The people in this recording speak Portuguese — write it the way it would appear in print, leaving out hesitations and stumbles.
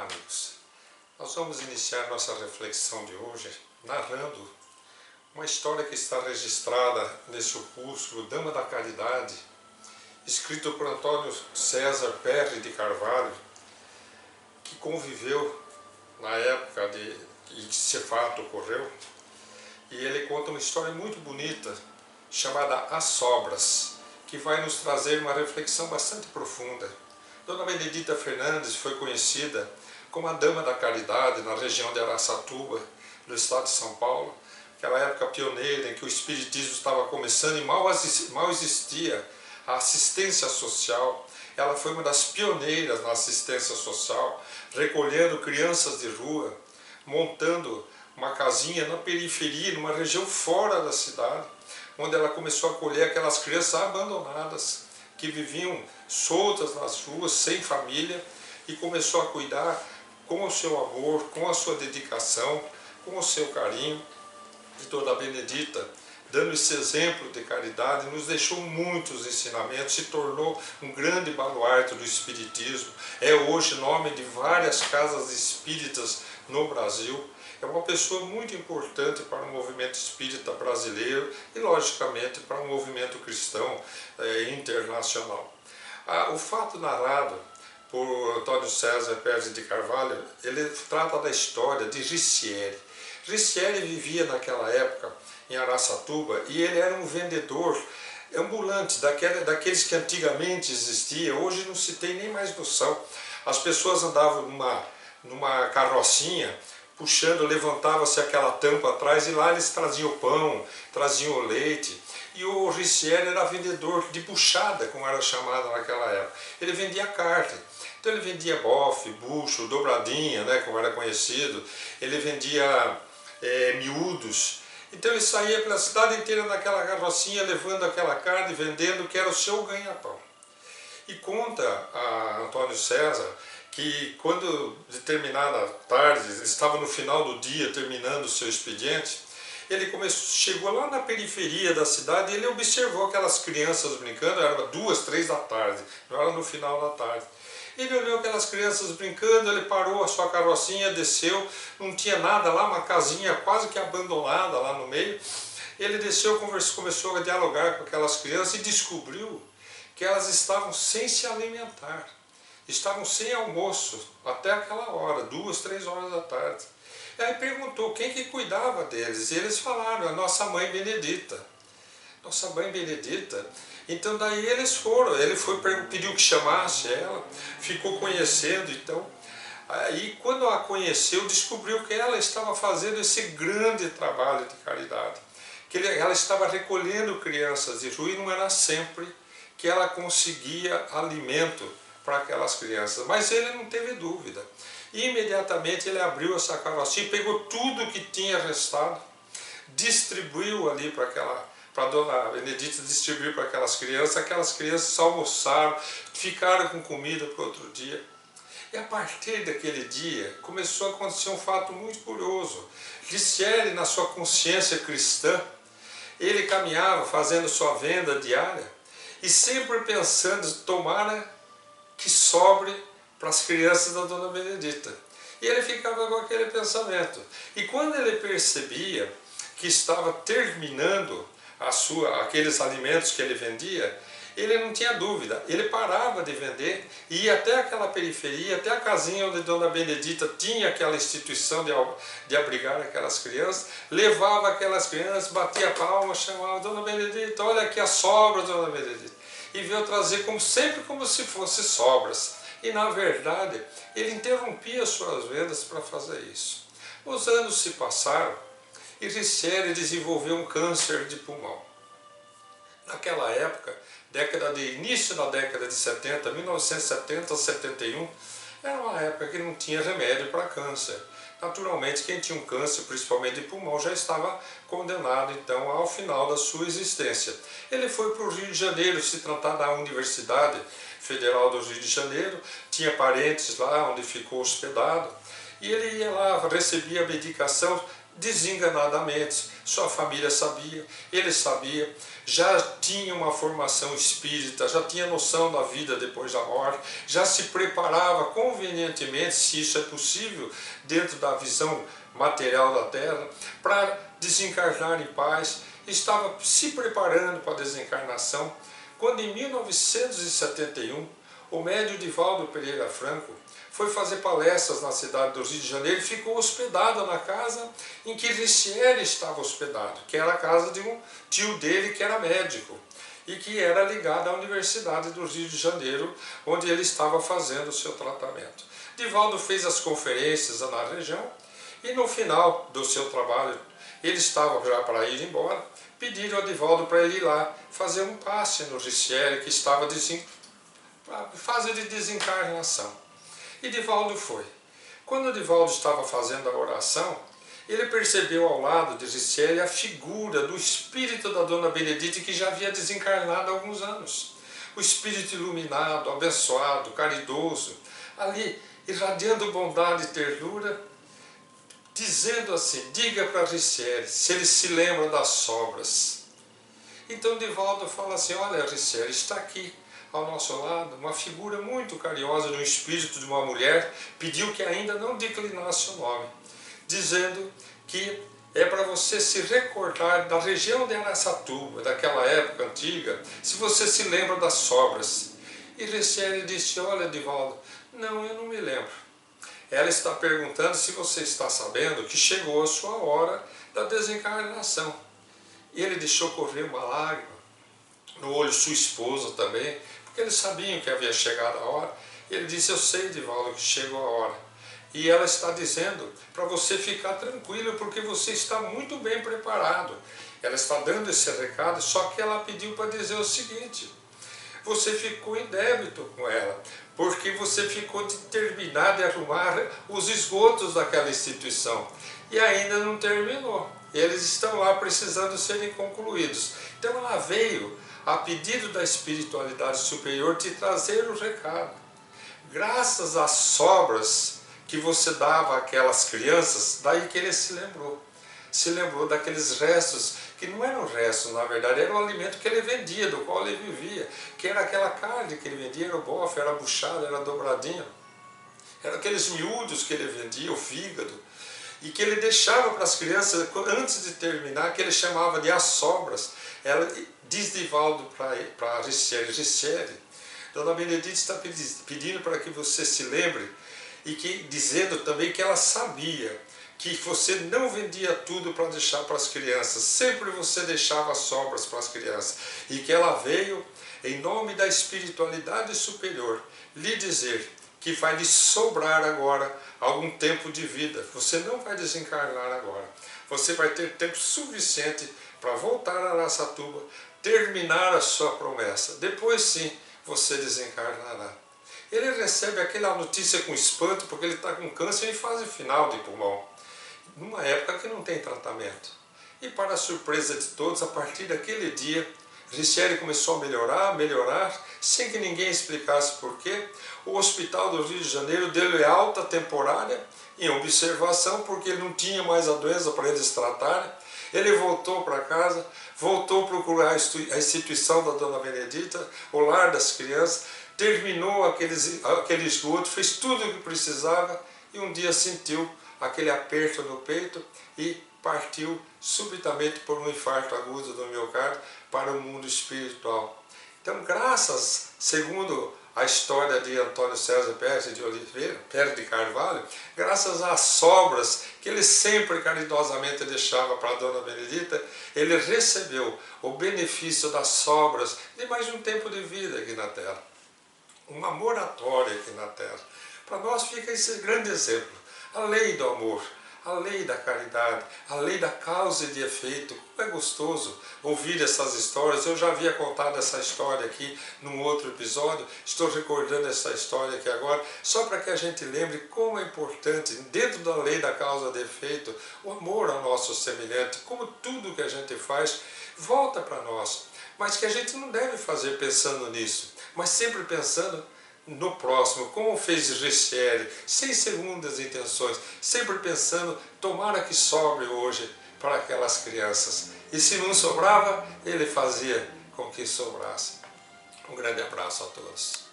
amigos, nós vamos iniciar nossa reflexão de hoje narrando uma história que está registrada nesse opúsculo Dama da Caridade, escrito por Antônio César Perry de Carvalho, que conviveu na época em que esse fato ocorreu, e ele conta uma história muito bonita chamada As Sobras, que vai nos trazer uma reflexão bastante profunda. Dona Benedita Fernandes foi conhecida como a Dama da Caridade na região de Araçatuba, no estado de São Paulo, aquela época pioneira em que o espiritismo estava começando e mal existia a assistência social. Ela foi uma das pioneiras na assistência social, recolhendo crianças de rua, montando uma casinha na periferia, numa região fora da cidade, onde ela começou a acolher aquelas crianças abandonadas, que viviam soltas nas ruas, sem família, e começou a cuidar com o seu amor, com a sua dedicação, com o seu carinho. E Dona Benedita, dando esse exemplo de caridade, nos deixou muitos ensinamentos, se tornou um grande baluarte do espiritismo, é hoje nome de várias casas espíritas no Brasil. É uma pessoa muito importante para o movimento espírita brasileiro e, logicamente, para o movimento cristão internacional. O fato narrado por Antônio César Perry de Carvalho, ele trata da história de Ricieri. Ricieri vivia naquela época em Araçatuba e ele era um vendedor ambulante, daqueles que antigamente existia, hoje não se tem nem mais noção. As pessoas andavam numa carrocinha, puxando, levantava-se aquela tampa atrás e lá eles traziam o pão, traziam o leite. E o Ricieri era vendedor de buchada, como era chamado naquela época. Ele vendia carne. Então ele vendia bofe, bucho, dobradinha, né, como era conhecido. Ele vendia miúdos. Então ele saía pela cidade inteira naquela carrocinha, levando aquela carne, vendendo, que era o seu ganha-pão. E conta a Antônio César que quando determinada tarde, ele estava no final do dia terminando o seu expediente, ele chegou lá na periferia da cidade e ele observou aquelas crianças brincando, era 2, 3 da tarde, não era no final da tarde. Ele olhou aquelas crianças brincando, ele parou a sua carrocinha, desceu, não tinha nada lá, uma casinha quase que abandonada lá no meio. Ele desceu, começou a dialogar com aquelas crianças e descobriu que elas estavam sem se alimentar. Estavam sem almoço até aquela hora, 2, 3 horas da tarde. E aí perguntou quem que cuidava deles. E eles falaram, a nossa mãe Benedita. Nossa mãe Benedita. Então daí eles foram, pediu que chamasse ela, ficou conhecendo. Então, aí quando a conheceu, descobriu que ela estava fazendo esse grande trabalho de caridade. Que ela estava recolhendo crianças de rua e não era sempre que ela conseguia alimento para aquelas crianças, mas ele não teve dúvida. E imediatamente ele abriu essa carrocinha, pegou tudo que tinha restado, distribuiu ali para a Dona Benedita distribuir para aquelas crianças almoçaram, ficaram com comida para outro dia. E a partir daquele dia começou a acontecer um fato muito curioso. Ricieri, na sua consciência cristã, ele caminhava fazendo sua venda diária e sempre pensando, tomara que sobre para as crianças da Dona Benedita. E ele ficava com aquele pensamento. E quando ele percebia que estava terminando aqueles alimentos que ele vendia, ele não tinha dúvida. Ele parava de vender, ia até aquela periferia, até a casinha onde Dona Benedita tinha aquela instituição de abrigar aquelas crianças, levava aquelas crianças, batia palma, chamava Dona Benedita, olha aqui as sobras, Dona Benedita. E veio trazer como se fosse sobras. E na verdade, ele interrompia suas vendas para fazer isso. Os anos se passaram e Ricieri desenvolveu um câncer de pulmão. Naquela época, início da década de 70, 1970, 71, era uma época que não tinha remédio para câncer. Naturalmente, quem tinha um câncer, principalmente de pulmão, já estava condenado, então, ao final da sua existência. Ele foi para o Rio de Janeiro se tratar da Universidade Federal do Rio de Janeiro, tinha parentes lá onde ficou hospedado, e ele ia lá, recebia a medicação desenganadamente. Sua família sabia, ele sabia, já tinha uma formação espírita, já tinha noção da vida depois da morte, já se preparava convenientemente, se isso é possível, dentro da visão material da Terra, para desencarnar em paz, estava se preparando para a desencarnação, quando em 1971, o médium Divaldo Pereira Franco foi fazer palestras na cidade do Rio de Janeiro e ficou hospedado na casa em que Ricieri estava hospedado, que era a casa de um tio dele que era médico e que era ligado à Universidade do Rio de Janeiro, onde ele estava fazendo o seu tratamento. Divaldo fez as conferências na região e no final do seu trabalho, ele estava já para ir embora, pediram a Divaldo para ele ir lá fazer um passe no Ricieri, que estava em fase de desencarnação. E Divaldo foi. Quando Divaldo estava fazendo a oração, ele percebeu ao lado de Ricieri a figura do espírito da Dona Benedita, que já havia desencarnado há alguns anos. O espírito iluminado, abençoado, caridoso, ali irradiando bondade e ternura, dizendo assim: diga para Ricieri se ele se lembra das sobras. Então Divaldo fala assim: olha, Ricieri, está aqui ao nosso lado uma figura muito carinhosa de um espírito de uma mulher, pediu que ainda não declinasse o nome, dizendo que é para você se recordar da região de Araçatuba, daquela época antiga, se você se lembra das sobras. E Ricieri disse: olha, Divaldo, não, eu não me lembro. Ela está perguntando se você está sabendo que chegou a sua hora da desencarnação. E ele deixou correr uma lágrima no olho, sua esposa também, porque eles sabiam que havia chegado a hora. Ele disse: eu sei, Divaldo, que chegou a hora. E ela está dizendo para você ficar tranquilo, porque você está muito bem preparado. Ela está dando esse recado, só que ela pediu para dizer o seguinte: você ficou em débito com ela, porque você ficou de terminar de arrumar os esgotos daquela instituição. E ainda não terminou. Eles estão lá precisando serem concluídos. Então ela veio, a pedido da espiritualidade superior, te trazer o recado. Graças às sobras que você dava àquelas crianças, daí que ele se lembrou. Se lembrou daqueles restos, que não eram restos, na verdade, era o alimento que ele vendia, do qual ele vivia, que era aquela carne que ele vendia, era o bofe, era a buchada, era a dobradinha, eram aqueles miúdos que ele vendia, o fígado, e que ele deixava para as crianças, antes de terminar, que ele chamava de as sobras. Ela diz Divaldo para Ricieri: Ricieri, Dona Benedita está pedindo para que você se lembre, e que, dizendo também que ela sabia que você não vendia tudo para deixar para as crianças, sempre você deixava sobras para as crianças, e que ela veio, em nome da espiritualidade superior, lhe dizer que vai lhe sobrar agora algum tempo de vida. Você não vai desencarnar agora. Você vai ter tempo suficiente para voltar a Araçatuba, terminar a sua promessa. Depois sim, você desencarnará. Ele recebe aquela notícia com espanto, porque ele está com câncer em fase final de pulmão, numa época que não tem tratamento. E para a surpresa de todos, a partir daquele dia, Ricieri começou a melhorar, sem que ninguém explicasse porquê. O hospital do Rio de Janeiro deu-lhe alta temporária em observação, porque ele não tinha mais a doença para eles tratarem. Ele voltou para casa, voltou a procurar a instituição da Dona Benedita, o lar das crianças, terminou aquele esgoto, fez tudo o que precisava, e um dia sentiu aquele aperto no peito e partiu subitamente por um infarto agudo do miocárdio para o mundo espiritual. Então, graças, segundo a história de Antônio César Pérez de Oliveira, Pérez de Carvalho, graças às sobras que ele sempre caridosamente deixava para a Dona Benedita, ele recebeu o benefício das sobras de mais um tempo de vida aqui na Terra. Uma moratória aqui na Terra. Para nós fica esse grande exemplo. A lei do amor, a lei da caridade, a lei da causa e de efeito. Como é gostoso ouvir essas histórias. Eu já havia contado essa história aqui num outro episódio, estou recordando essa história aqui agora, só para que a gente lembre como é importante, dentro da lei da causa e de efeito, o amor ao nosso semelhante, como tudo que a gente faz volta para nós, mas que a gente não deve fazer pensando nisso, mas sempre pensando no próximo, como fez Richelle, sem segundas intenções, sempre pensando, tomara que sobre hoje para aquelas crianças. E se não sobrava, ele fazia com que sobrasse. Um grande abraço a todos.